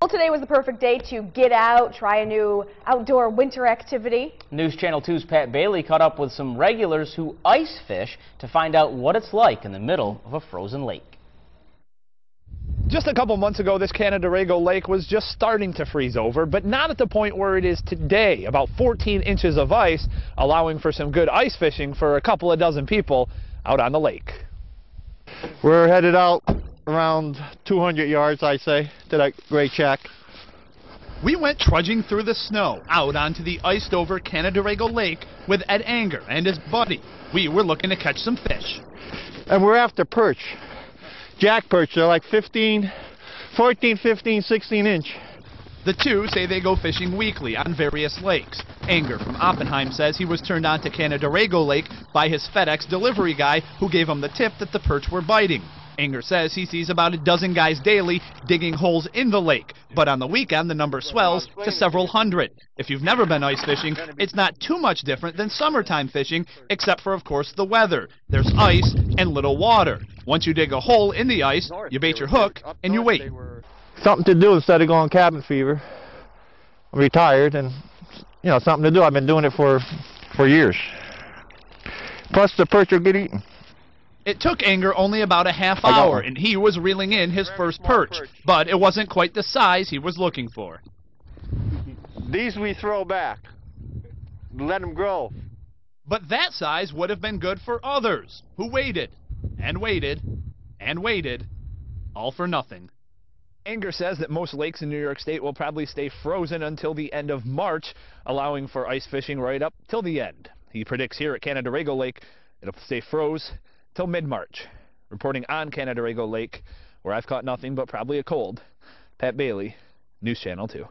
Well, today was the perfect day to get out, try a new outdoor winter activity. News Channel 2's Pat Bailey caught up with some regulars who ice fish to find out what it's like in the middle of a frozen lake. Just a couple months ago, this Canadarago lake was just starting to freeze over, but not at the point where it is today. About 14 inches of ice, allowing for some good ice fishing for a couple of dozen people out on the lake. We're headed out around 200 yards, I say, to that great shack. We went trudging through the snow out onto the iced-over Canadarago Lake with Ed Anger and his buddy. We were looking to catch some fish. And we're after perch. Jack perch, they're like 14, 15, 16 inch. The two say they go fishing weekly on various lakes. Anger from Oppenheim says he was turned on to Canadarago Lake by his FedEx delivery guy who gave him the tip that the perch were biting. Anger says he sees about a dozen guys daily digging holes in the lake, but on the weekend the number swells to several hundred. If you've never been ice fishing, it's not too much different than summertime fishing, except for, of course, the weather. There's ice and little water. Once you dig a hole in the ice, you bait your hook and you wait. Something to do instead of going cabin fever. I'm retired and, you know, something to do. I've been doing it for years. Plus the perch will get eaten. It took Anger only about a half hour, and he was reeling in his first perch, but it wasn't quite the size he was looking for. These we throw back. Let them grow. But that size would have been good for others, who waited, and waited, and waited, all for nothing. Anger says that most lakes in New York State will probably stay frozen until the end of March, allowing for ice fishing right up till the end. He predicts here at Canadarago Lake it'll stay froze till mid-March. Reporting on Canadarago Lake, where I've caught nothing but probably a cold, Pat Bailey, News Channel 2.